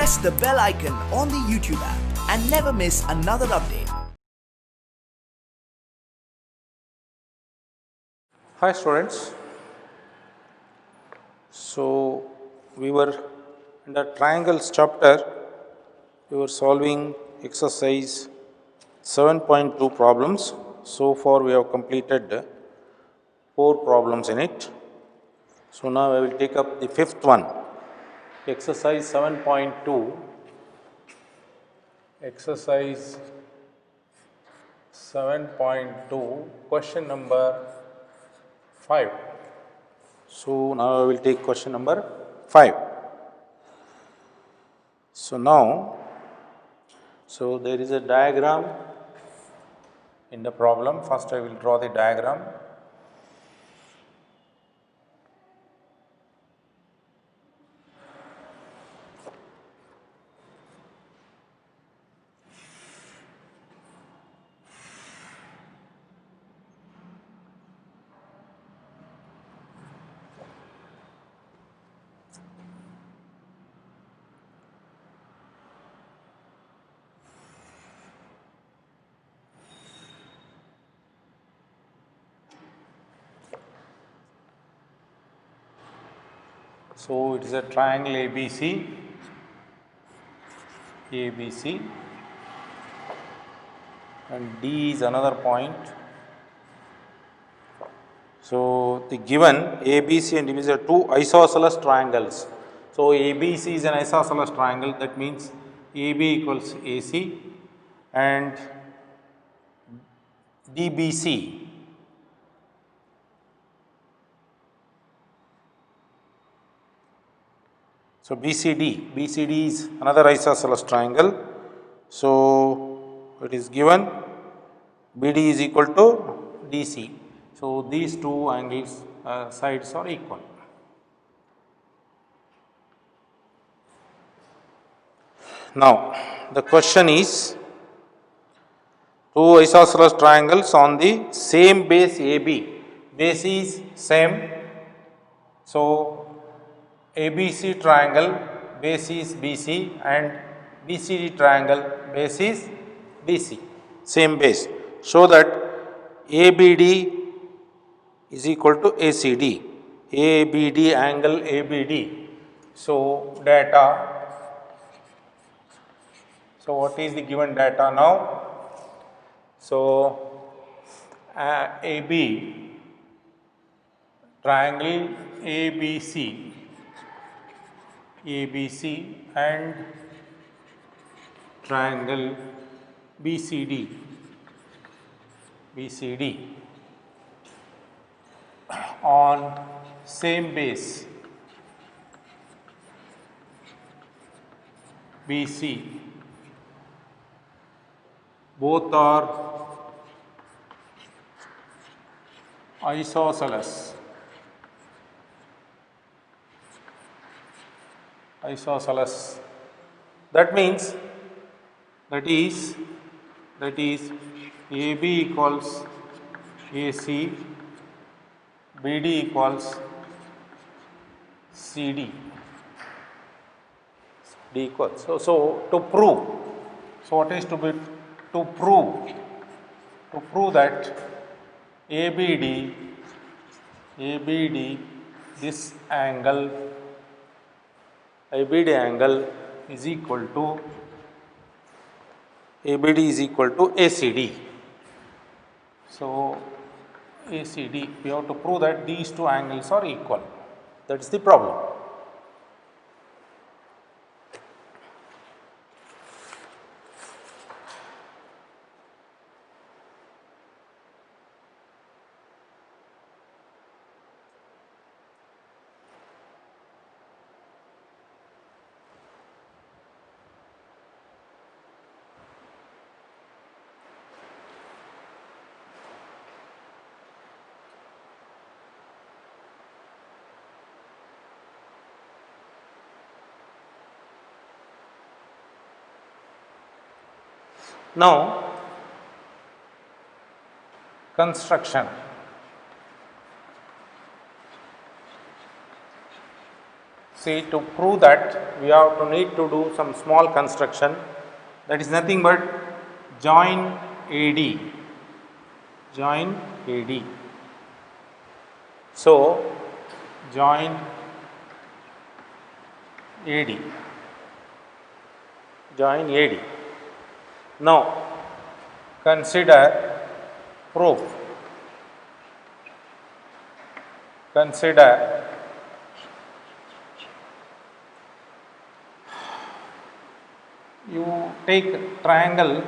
press the bell icon on the YouTube app and never miss another update. Hi students, so we were in the triangles chapter, we were solving exercise 7.2 problems. So far we have completed 4 problems in it. So now I will take up the 5th one, exercise 7.2, exercise 7.2, question number 5. So now I will take question number 5. So now, there is a diagram in the problem. First I will draw the diagram. So it is a triangle ABC, and D is another point. So the given ABC and D are two isosceles triangles. So ABC is an isosceles triangle, that means AB equals AC and DBC. So BCD is another isosceles triangle. So it is given BD is equal to DC. So these two angles sides are equal. Now the question is, two isosceles triangles on the same base AB. Base is same. So ABC triangle base is BC and BCD triangle base is BC, same base. So that ABD is equal to ACD, ABD angle ABD. So data, so what is the given data now? So AB triangle ABC and triangle BCD on same base BC, both are isosceles. That means that is AB equals AC, BD equals CD. D equals. So to prove, so what is to be to prove? To prove that ABD this angle ABD angle is equal to ACD. So ACD, we have to prove that these two angles are equal. That is the problem. Now, construction. See, to prove that, we have to need to do some small construction, that is nothing but join AD, join AD. So, join AD, join AD. Now, consider proof. Consider you take triangle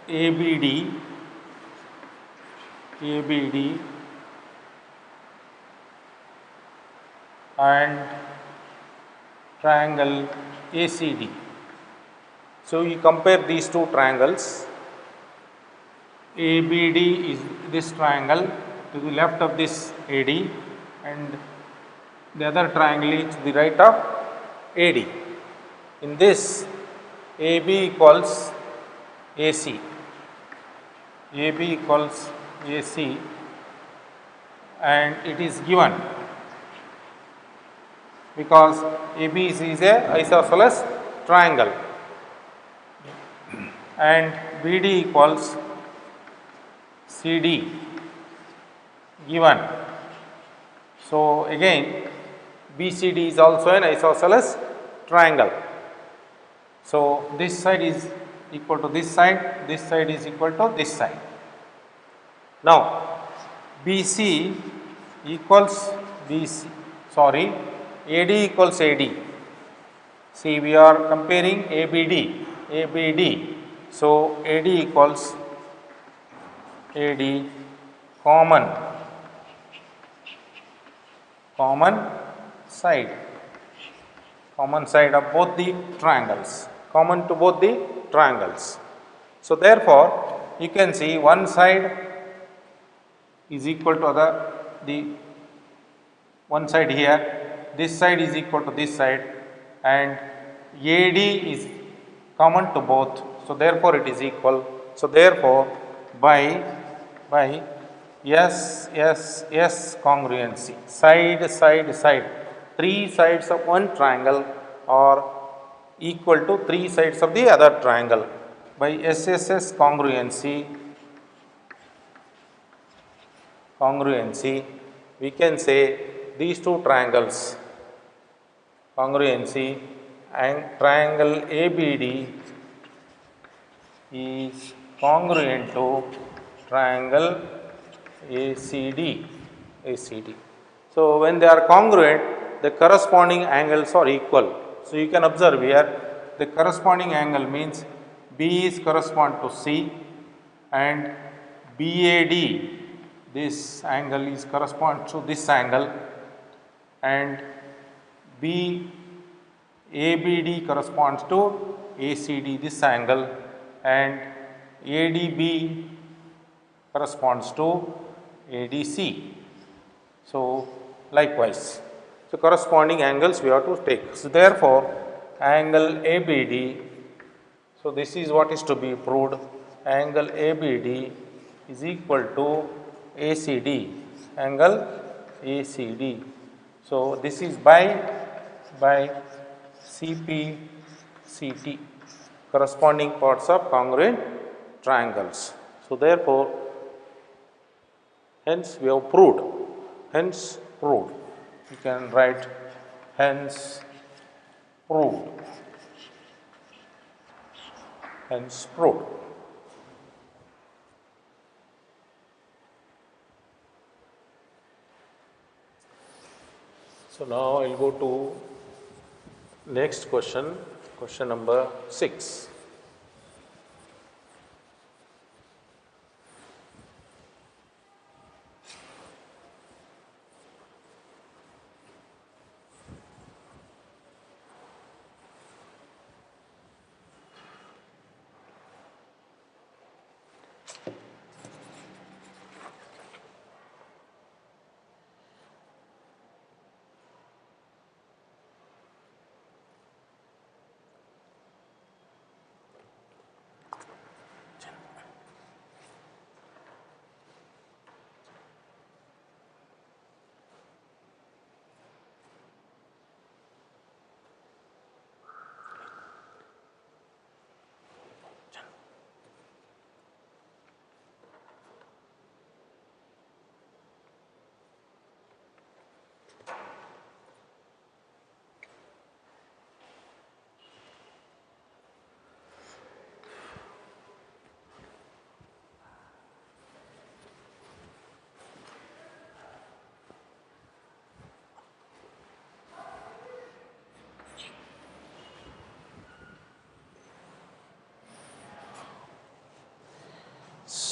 ABD, ABD and triangle ACD. So, you compare these two triangles. ABD is this triangle to the left of this AD and the other triangle is to the right of AD. In this, AB equals AC, AB equals AC and it is given because AB is a isosceles triangle and BD equals CD given. So, again BCD is also an isosceles triangle. So, this side is equal to this side is equal to this side. Now, BC equals BC, sorry, AD equals AD. See, we are comparing ABD, ABD. So, AD equals AD common side of both the triangles, common to both the triangles. So, therefore, you can see one side is equal to the one side here, this side is equal to this side and AD is common to both. So, therefore, it is equal. So, therefore, by S congruency, side, three sides of one triangle are equal to three sides of the other triangle. By SSS congruency, we can say these two triangles, congruency, and triangle ABD is congruent to triangle ACD. So, when they are congruent, the corresponding angles are equal. So, you can observe here the corresponding angle means B is correspond to C and BAD, this angle is correspond to this angle and ABD corresponds to ACD, this angle, and ADB corresponds to ADC. So, likewise, so corresponding angles we have to take. So, therefore, angle ABD, so this is what is to be proved, angle ABD is equal to ACD, angle ACD. So, this is by CP, CT, corresponding parts of congruent triangles. So, therefore, hence we have proved, you can write hence proved, So, now I will go to next question, question number 6.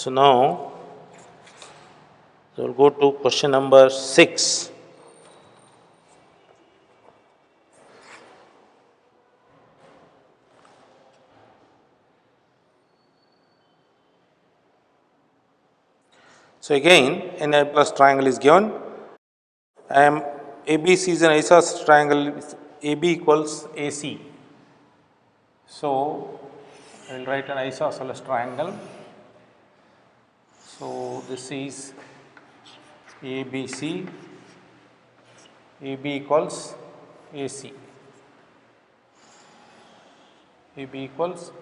So now we'll go to question number 6. So again, an A plus triangle is given. ABC is an isosceles triangle with AB equals AC. So I will write an isosceles triangle. So this is ABC, AB equals AC, AB equals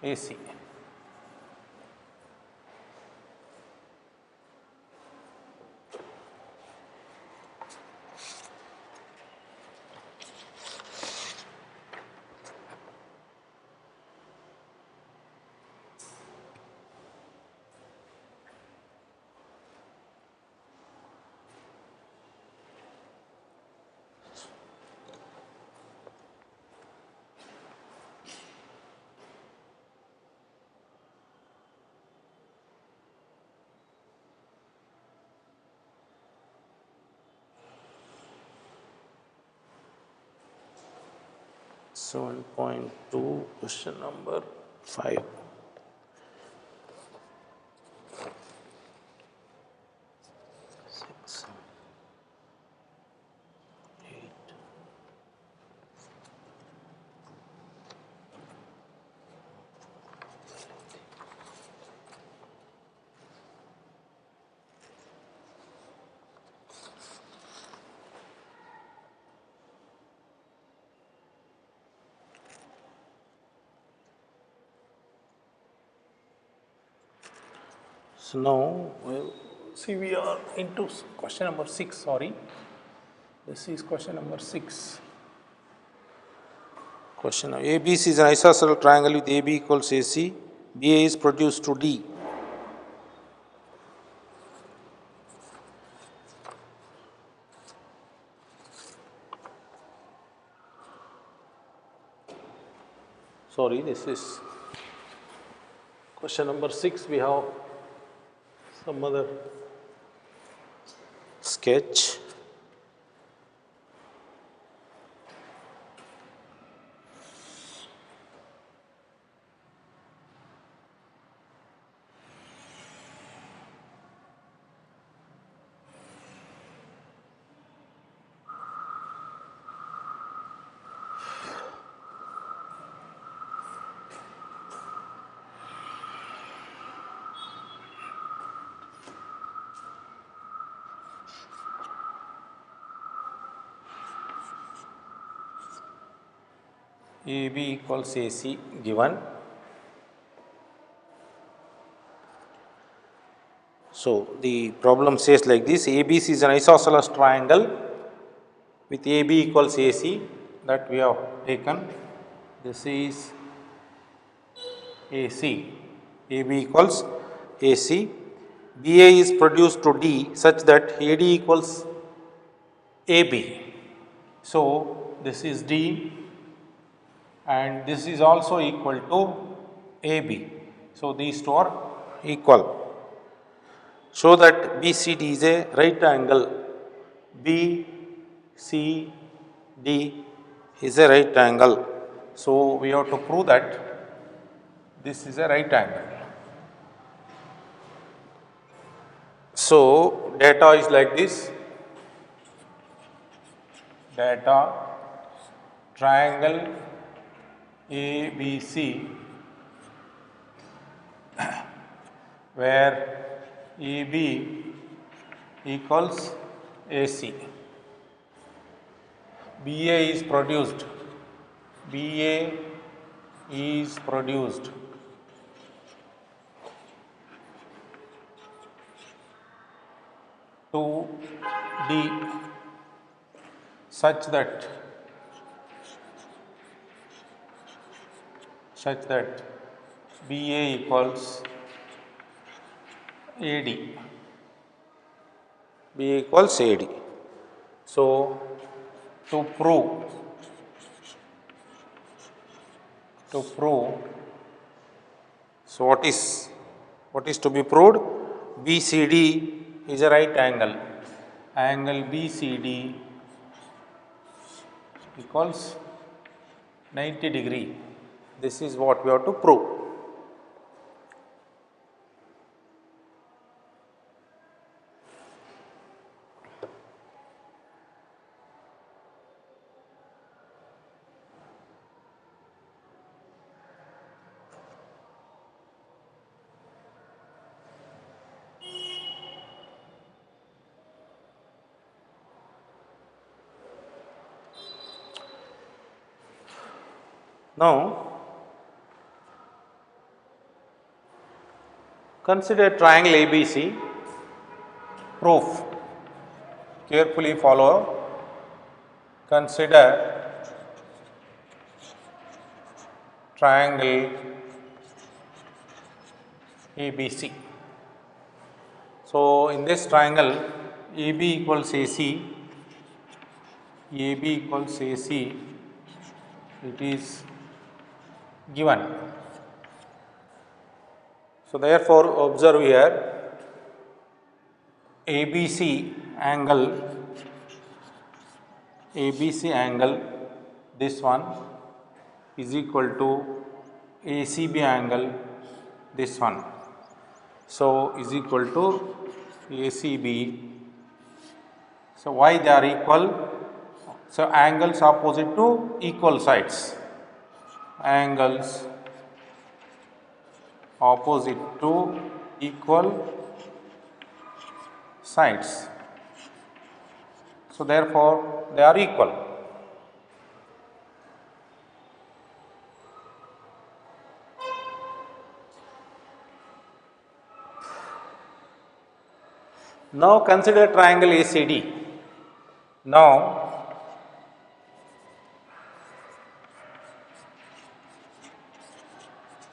AC. So 1.2, question number 5. 6, 8. So now, see, we are into question number 6, sorry. This is question number 6. Question ABC is an isosceles triangle with AB equals AC. BA is produced to D. Sorry, this is question number 6. We have some other sketch. AB equals AC given. So the problem says like this: ABC is an isosceles triangle with AB equals AC, that we have taken. This is AC. AB equals AC. BA is produced to D such that AD equals AB. So this is D and this is also equal to AB. So these two are equal. Show that BCD is a right angle. BCD is a right angle. So we have to prove that this is a right angle. So data is like this. Data triangle ABC where AB equals AC. BA is produced. BA is produced to D such that BA equals AD. BA equals AD. So to prove, so what is What is to be proved? BCD is a right angle. Angle BCD equals 90 degree. This is what we have to prove. Now, consider triangle ABC. Proof. Carefully follow. Consider triangle ABC. So, in this triangle AB equals AC, AB equals AC, it is given. So, therefore, observe here ABC angle, this one is equal to ACB angle, this one. So, is equal to ACB. So, why they are equal? So, angles opposite to equal sides. Angles opposite to equal sides. So, therefore, they are equal. Now, consider triangle ACD. Now,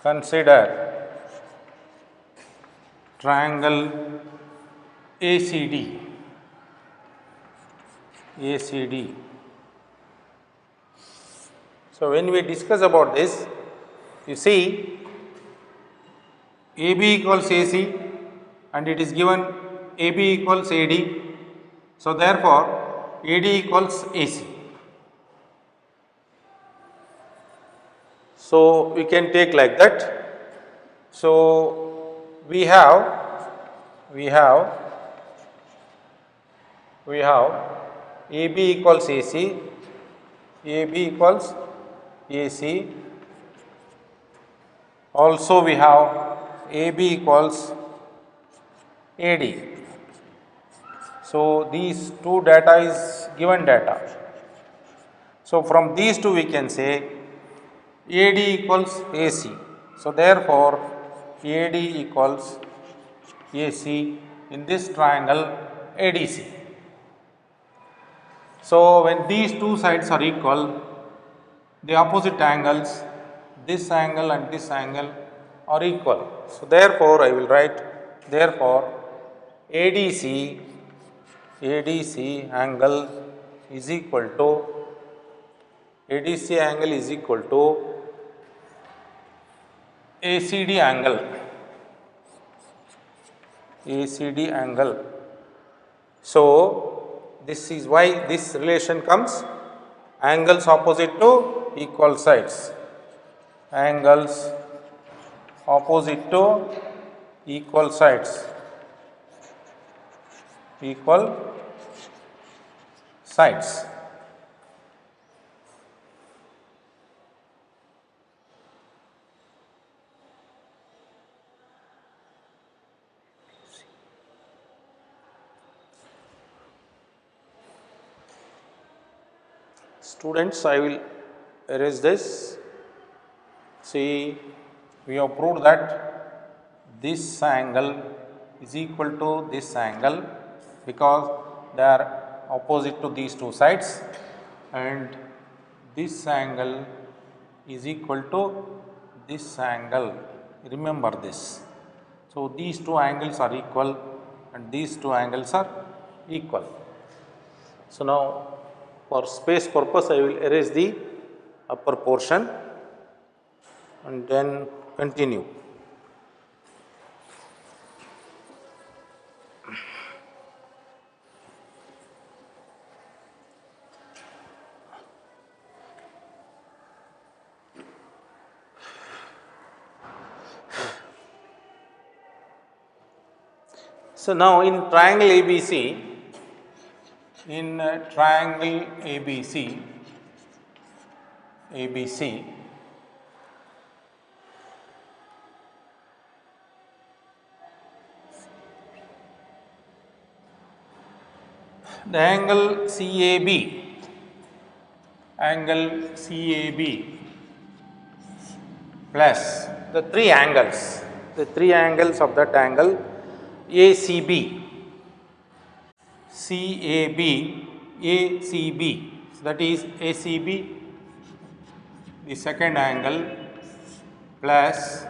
consider triangle ACD. So, when we discuss about this, you see AB equals AC and it is given AB equals AD. So, therefore, AD equals AC. So, we can take like that. So, we have AB equals AC, AB equals AC. Also, we have AB equals AD. So, these two data is given data. So, from these two we can say AD equals AC. So, therefore, AD equals AC in this triangle ADC. So, when these two sides are equal, the opposite angles, this angle and this angle are equal. So, therefore, I will write therefore ADC angle is equal to ADC angle is equal to ACD angle. So, this is why this relation comes, angles opposite to equal sides, angles opposite to equal sides, Students, I will erase this. See, we have proved that this angle is equal to this angle because they are opposite to these two sides, and this angle is equal to this angle. Remember this. So, these two angles are equal and these two angles are equal. So, now for space purpose I will erase the upper portion and then continue. So now in triangle ABC, in triangle ABC, the angle CAB plus the three angles of that angle ACB, CAB, ACB, so that is ACB, the second angle, plus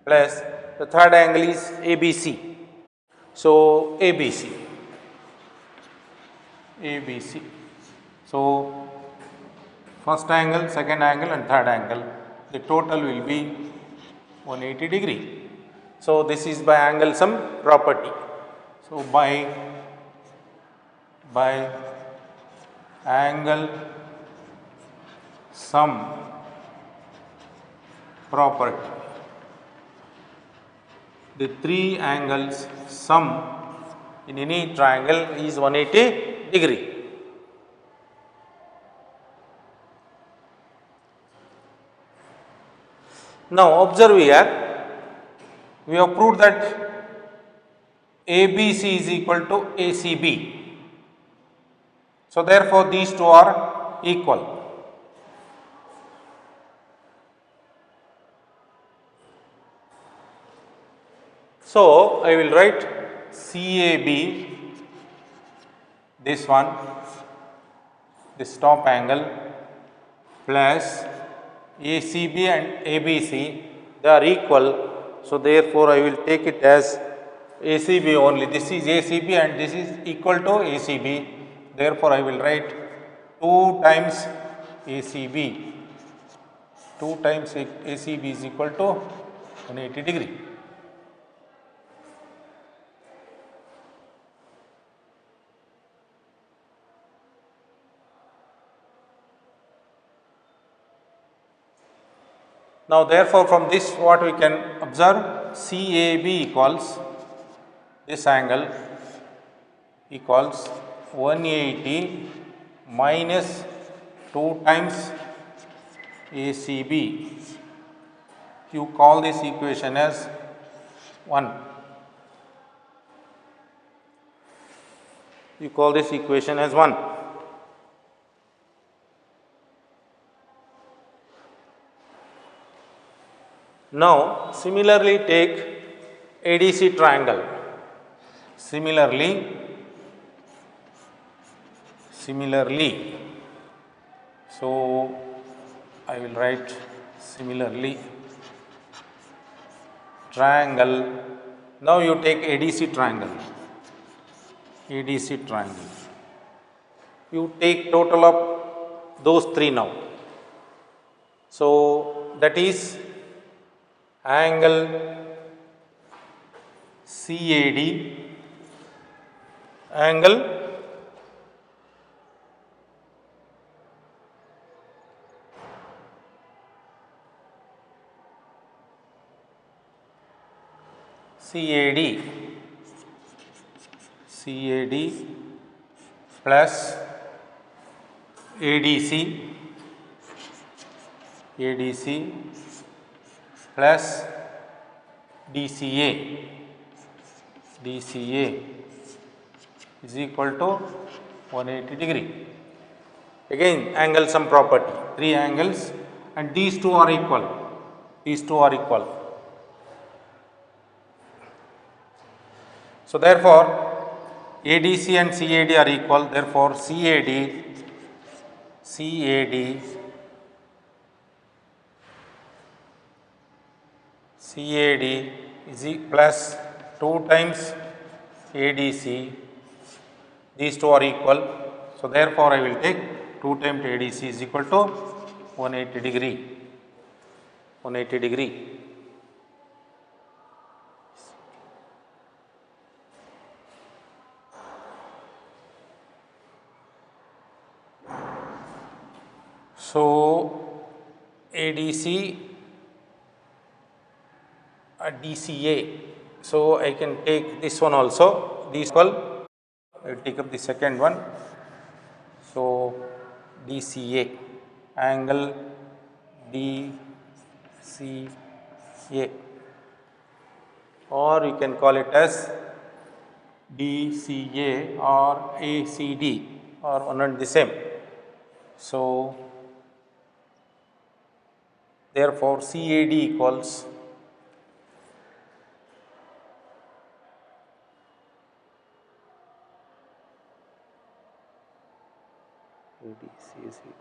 the third angle is ABC. So ABC. So first angle, second angle and third angle, the total will be 180 degree. So this is by angle sum property. So by angle sum property, the three angles sum in any triangle is 180 degree. Now observe here, we have proved that ABC is equal to ACB. So therefore these two are equal. So I will write CAB, this one, this top angle, plus ACB and ABC, they are equal. So therefore I will take it as ACB only. This is ACB and this is equal to ACB. Therefore I will write 2 times ACB. 2 times ACB is equal to 180 degree. Now therefore from this what we can observe, CAB equals this angle equals 180 minus 2 times ACB. You call this equation as 1. You call this equation as 1. Now similarly take ADC triangle. Similarly, so I will write similarly triangle. Now you take ADC triangle. You take total of those three now. So that is angle CAD, angle CAD plus ADC plus DCA is equal to 180 degree. Again angle sum property, three angles and these two are equal. So therefore ADC and CAD are equal, therefore CAD is plus 2 times ADC, these two are equal. So therefore I will take 2 times ADC is equal to 180 degree. So ADC, DCA. So I can take this one also, this equal, I will take up the second one. So DCA, angle DCA, or you can call it as DCA or ACD, or one and the same. So therefore CAD equals ADCACD.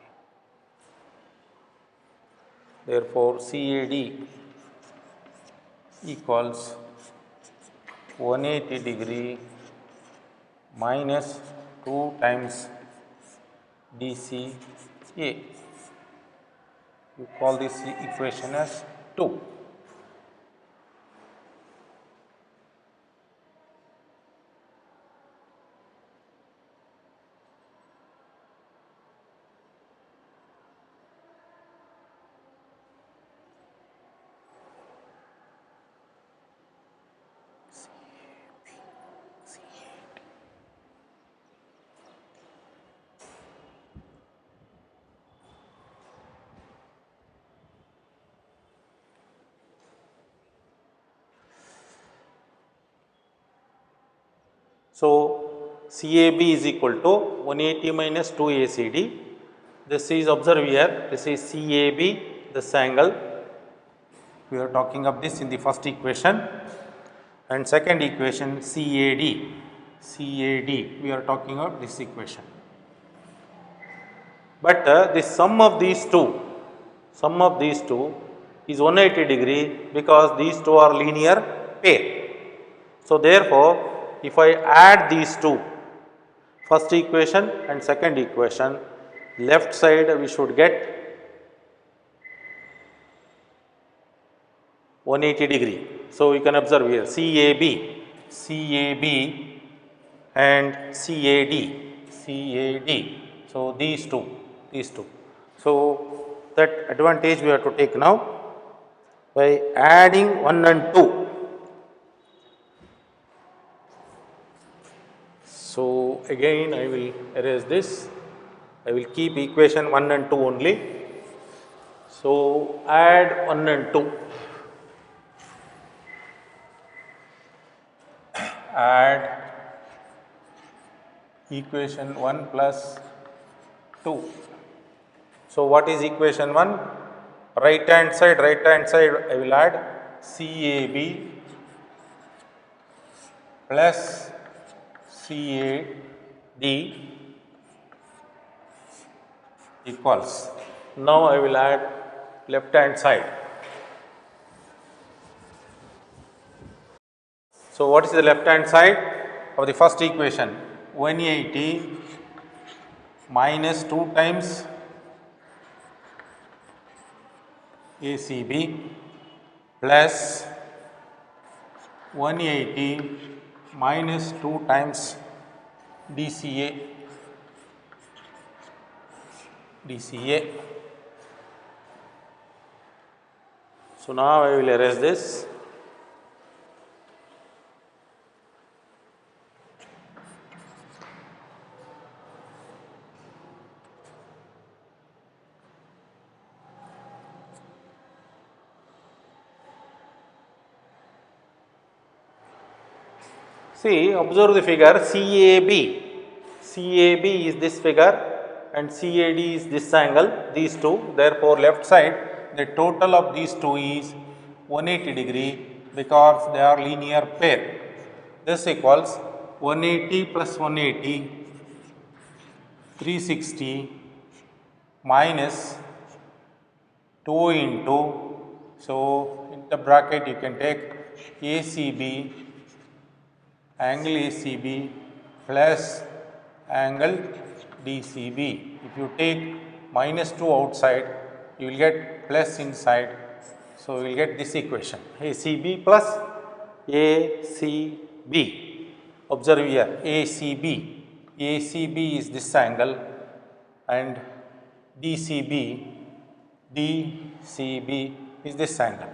Therefore CAD equals 180 degree minus 2 times DCA. You call this equation as 2. So CAB is equal to 180 minus 2 ACD. This is, observe here, this is CAB, this angle. We are talking of this in the first equation, and second equation CAD. CAD, we are talking of this equation. But the sum of these two is 180 degree, because these two are linear pair. So therefore, if I add these two, first equation and second equation, left side we should get 180 degree. So you can observe here CAB and CAD. So these two. So that advantage we have to take now by adding 1 and 2. So again I will erase this. I will keep equation 1 and 2 only. So add 1 and 2. Add equation 1 plus 2. So what is equation 1? Right hand side I will add CAB plus CAD equals. Now I will add left hand side. So what is the left hand side of the first equation? 180 minus 2 times ACB plus 180 minus 2 times DCA. So now I will erase this. See, observe the figure CAB. CAB is this figure and CAD is this angle, these two. Therefore, left side, the total of these two is 180 degree, because they are linear pair. This equals 180 plus 180, 360 minus 2 into, so in the bracket you can take ACB, angle ACB plus angle DCB. If you take minus 2 outside, you will get plus inside. So, you will get this equation ACB plus ACB. Observe here ACB. ACB is this angle and DCB is this angle.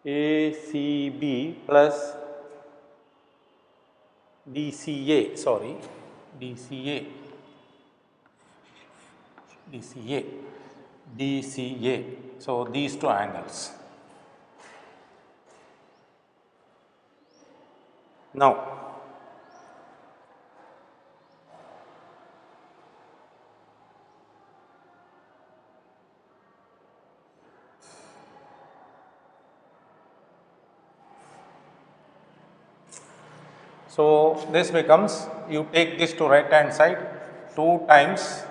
ACB plus DCA, sorry, DCA, DCA, DCA. So these two angles. Now, so this becomes, you take this to right hand side, 2 times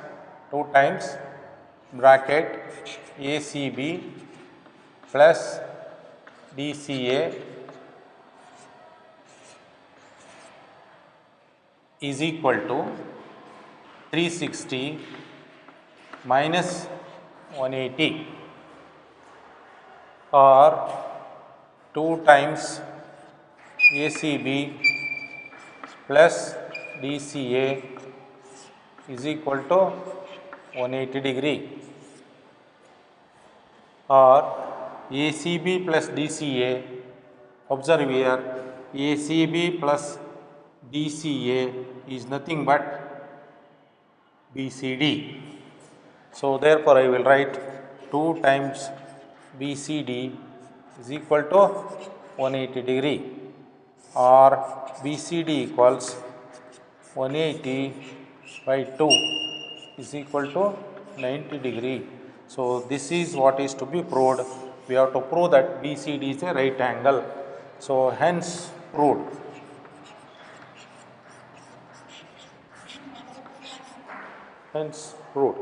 bracket ACB plus DCA is equal to 360 minus 180 or 2 times ACB plus DCA is equal to 180 degree, or ACB plus DCA, observe here, ACB plus DCA is nothing but BCD. So therefore I will write 2 times BCD is equal to 180 degree, or BCD equals 180 by 2 is equal to 90 degree. So this is what is to be proved. We have to prove that BCD is a right angle. So hence proved. Hence proved.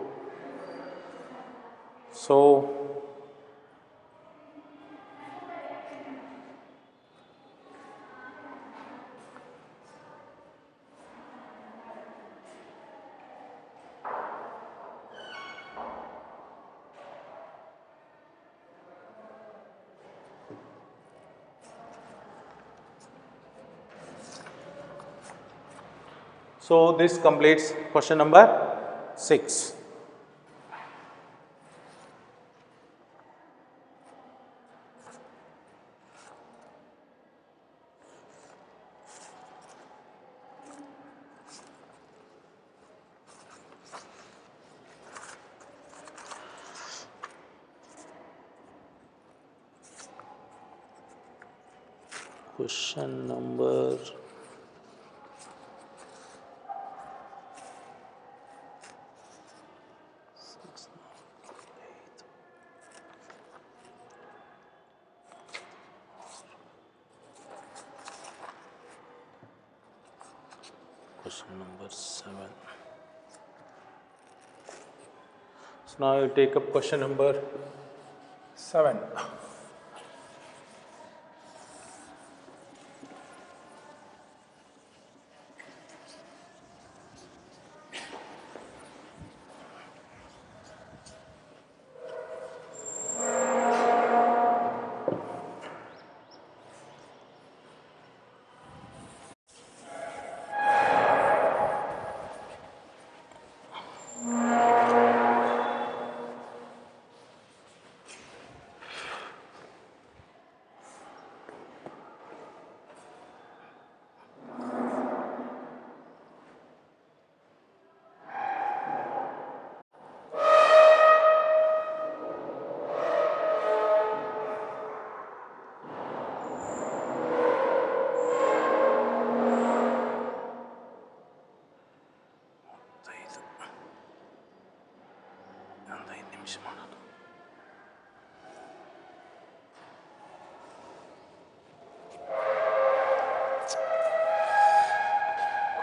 So this completes question number 6. Question number question number 7. So now I will take up question number 7.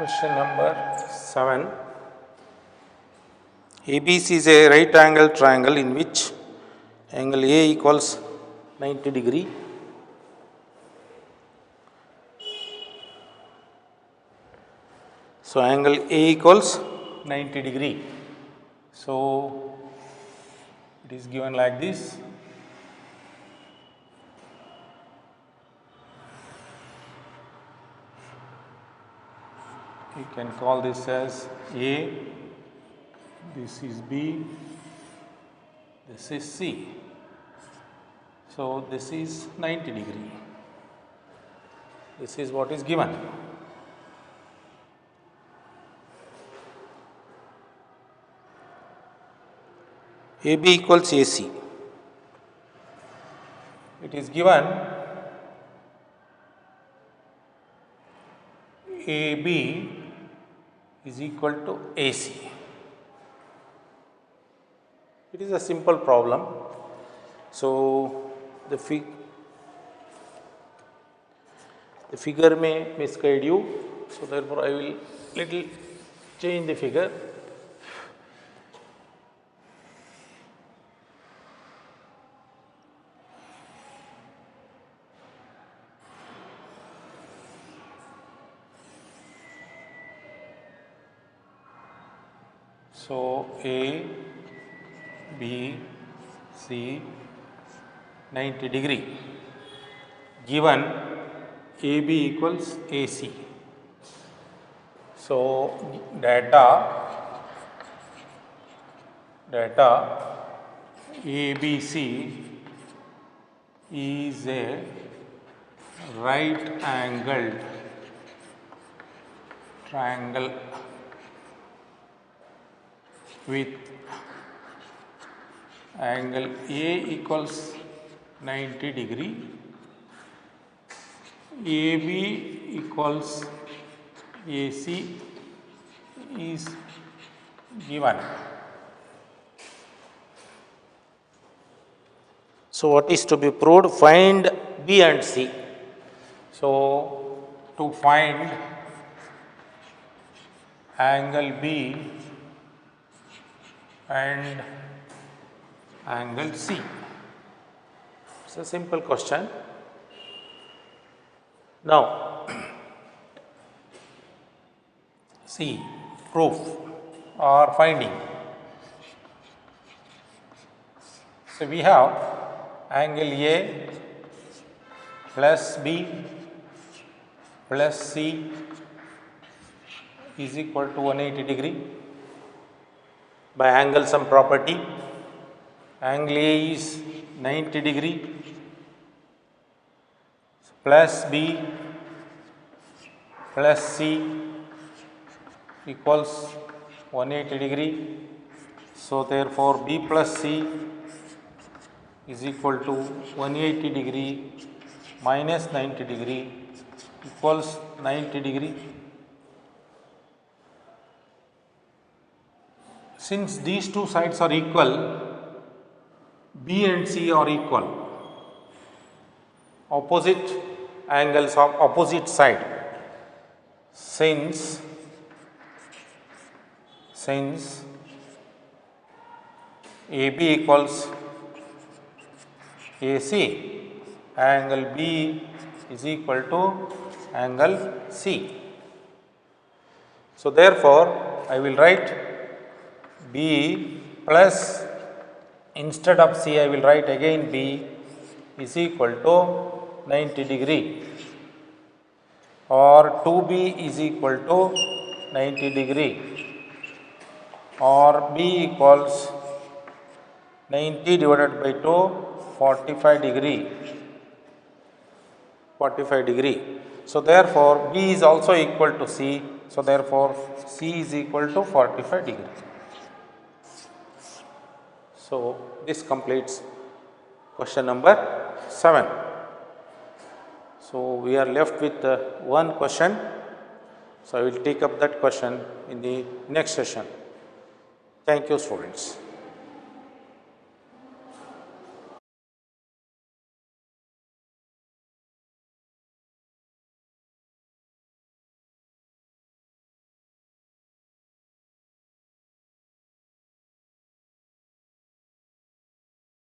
Question number 7. ABC is a right angle triangle in which angle A equals 90 degree. So angle A equals 90 degree. So It is given like this. You can call this as A, this is B, this is C. So this is 90 degree. This is what is given. AB equals AC. It is given AB is equal to AC. It is a simple problem. So the figure may misguide you. So therefore I will little change the figure. So A, B, C, 90 degree. Given AB equals AC. So data ABC is a right angled triangle with angle A equals 90 degree, AB equals AC is given. So what is to be proved? Find B and C. So to find angle B and angle C. It's a simple question. Now, see, proof or finding. So we have angle A plus B plus C is equal to 180 degree. By angle sum property, angle A is 90 degree plus B plus C equals 180 degree. So therefore B plus C is equal to 180 degree minus 90 degree equals 90 degree. Since these two sides are equal, B and C are equal, opposite angles of opposite side. Since AB equals AC, angle B is equal to angle C. So therefore, I will write B plus, instead of C I will write again B is equal to 90 degree, or 2B is equal to 90 degree, or B equals 90 divided by 2, 45 degree. So therefore B is also equal to C. So therefore C is equal to 45 degree. So this completes question number 7. So we are left with one question. So I will take up that question in the next session. Thank you, students.